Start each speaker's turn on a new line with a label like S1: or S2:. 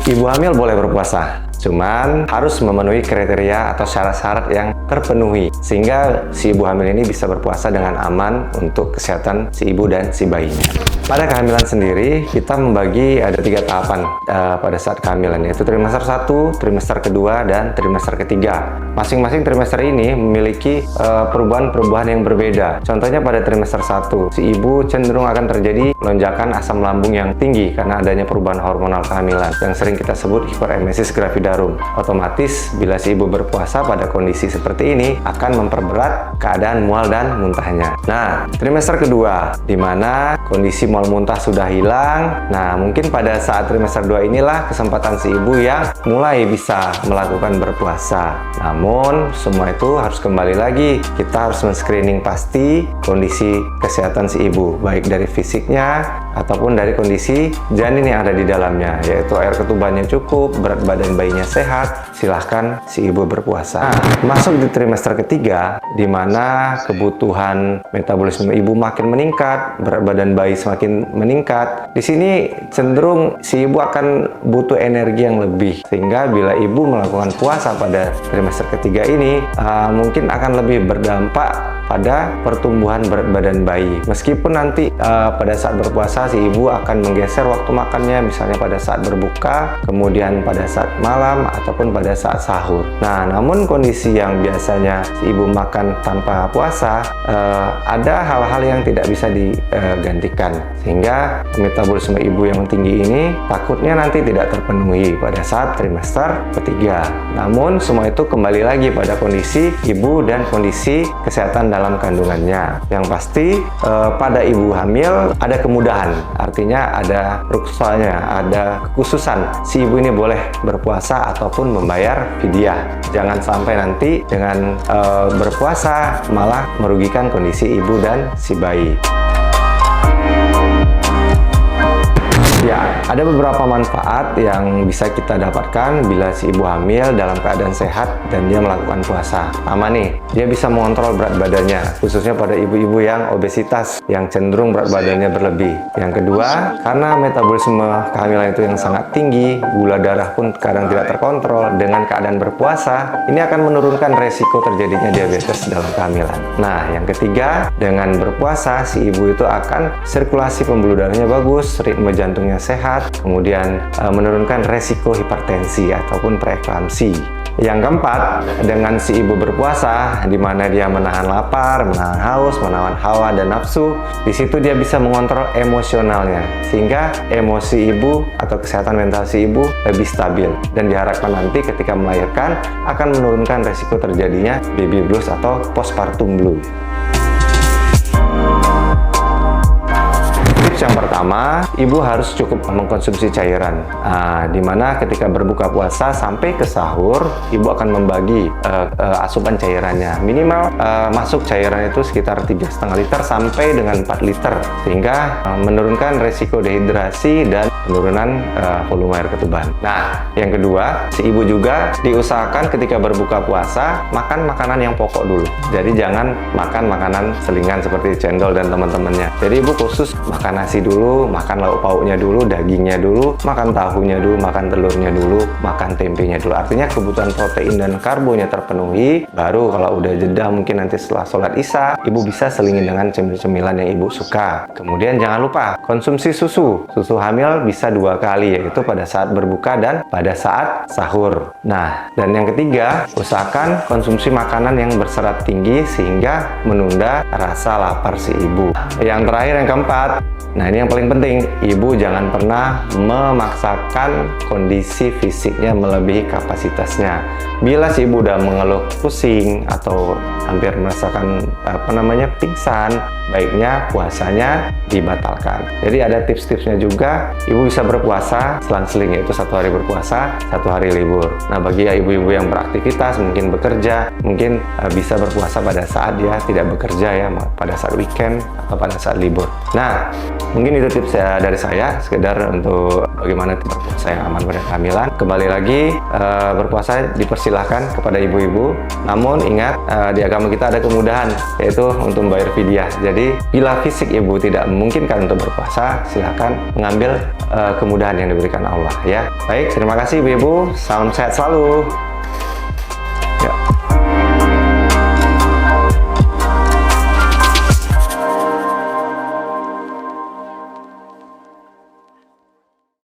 S1: Ibu hamil boleh berpuasa, cuman harus memenuhi kriteria atau syarat-syarat yang terpenuhi sehingga si ibu hamil ini bisa berpuasa dengan aman untuk kesehatan si ibu dan si bayinya. Pada kehamilan sendiri, kita membagi ada 3 tahapan pada saat kehamilan, yaitu trimester 1, trimester kedua, dan trimester ketiga. Masing-masing trimester ini memiliki perubahan-perubahan yang berbeda. Contohnya pada trimester 1, si ibu cenderung akan terjadi lonjakan asam lambung yang tinggi karena adanya perubahan hormonal kehamilan yang sering kita sebut hiperemesis gravidarum. Otomatis, bila si ibu berpuasa pada kondisi seperti ini akan memperberat keadaan mual dan muntahnya. Nah, trimester kedua, di mana kondisi mual muntah sudah hilang. Nah, mungkin pada saat trimester 2 inilah kesempatan si ibu yang mulai bisa melakukan berpuasa. Namun, semua itu harus kembali lagi. Kita harus men-screening pasti kondisi kesehatan si ibu, baik dari fisiknya ataupun dari kondisi janin yang ada di dalamnya, yaitu air ketubannya cukup, berat badan bayinya sehat, silahkan si ibu berpuasa. Nah, masuk di trimester ketiga, di mana kebutuhan metabolisme ibu makin meningkat, berat badan bayi semakin meningkat. Di sini cenderung si ibu akan butuh energi yang lebih, sehingga bila ibu melakukan puasa pada trimester ketiga ini mungkin akan lebih berdampak pada pertumbuhan berat badan bayi. Meskipun nanti pada saat berpuasa si ibu akan menggeser waktu makannya, misalnya pada saat berbuka, kemudian pada saat malam, ataupun pada saat sahur. Nah, namun kondisi yang biasanya si ibu makan tanpa puasa, ada hal-hal yang tidak bisa digantikan, sehingga metabolisme ibu yang tinggi ini takutnya nanti tidak terpenuhi pada saat trimester ketiga. Namun semua itu kembali lagi pada kondisi ibu dan kondisi kesehatan dalam kandungannya. Yang pasti pada ibu hamil ada kemudahan, artinya ada ruksanya, ada kekhususan. Si ibu ini boleh berpuasa ataupun membayar fidyah. Jangan sampai nanti dengan berpuasa malah merugikan kondisi ibu dan si bayi. Ya, ada beberapa manfaat yang bisa kita dapatkan bila si ibu hamil dalam keadaan sehat dan dia melakukan puasa. Pertama nih, dia bisa mengontrol berat badannya, khususnya pada ibu-ibu yang obesitas, yang cenderung berat badannya berlebih. Yang kedua, karena metabolisme kehamilan itu yang sangat tinggi, gula darah pun kadang tidak terkontrol, dengan keadaan berpuasa, ini akan menurunkan resiko terjadinya diabetes dalam kehamilan. Nah, yang ketiga, dengan berpuasa, si ibu itu akan sirkulasi pembuluh darahnya bagus, ritme jantungnya sehat, kemudian menurunkan resiko hipertensi ataupun preeklamsi. Yang keempat, dengan si ibu berpuasa, di mana dia menahan lapar, menahan haus, menahan hawa dan nafsu, di situ dia bisa mengontrol emosionalnya, sehingga emosi ibu atau kesehatan mental si ibu lebih stabil, dan diharapkan nanti ketika melahirkan akan menurunkan resiko terjadinya baby blues atau postpartum blues. Yang pertama, ibu harus cukup mengkonsumsi cairan. Di mana ketika berbuka puasa sampai ke sahur, ibu akan membagi asupan cairannya. Minimal masuk cairan itu sekitar 3,5 liter sampai dengan 4 liter, sehingga menurunkan resiko dehidrasi dan penurunan volume air ketuban. Nah, yang kedua, si ibu juga diusahakan ketika berbuka puasa makan makanan yang pokok dulu. Jadi jangan makan makanan selingan seperti cendol dan teman-temannya. Jadi ibu khusus makan nasi dulu, makan lauk pauknya dulu, dagingnya dulu, makan tahunya dulu, makan telurnya dulu, makan tempenya dulu. Artinya kebutuhan protein dan karbonya terpenuhi, baru kalau udah jeda mungkin nanti setelah sholat isya, ibu bisa selingin dengan cemil-cemilan yang ibu suka. Kemudian jangan lupa konsumsi susu. Susu hamil bisa 2 kali, yaitu pada saat berbuka dan pada saat sahur. Nah, dan yang ketiga, usahakan konsumsi makanan yang berserat tinggi sehingga menunda rasa lapar si ibu. Yang terakhir, yang keempat, nah ini yang paling penting, ibu jangan pernah memaksakan kondisi fisiknya melebihi kapasitasnya. Bila si ibu udah mengeluh pusing atau hampir merasakan pingsan, baiknya puasanya dibatalkan. Jadi ada tips-tipsnya juga. Ibu bisa berpuasa selang-seling, yaitu 1 hari berpuasa, 1 hari libur. Nah, bagi ibu-ibu yang beraktivitas, mungkin bekerja, mungkin bisa berpuasa pada saat dia tidak bekerja, ya, pada saat weekend atau pada saat libur. Nah, mungkin itu tips dari saya, sekedar untuk bagaimana berpuasa yang aman pada kehamilan. Kembali lagi, berpuasa dipersilahkan kepada ibu-ibu. Namun ingat, di agama kita ada kemudahan, yaitu untuk membayar fidyah. Jadi Jadi bila fisik ibu tidak memungkinkan untuk berpuasa, silahkan mengambil kemudahan yang diberikan Allah ya. Baik, terima kasih ibu-ibu, salam sehat selalu.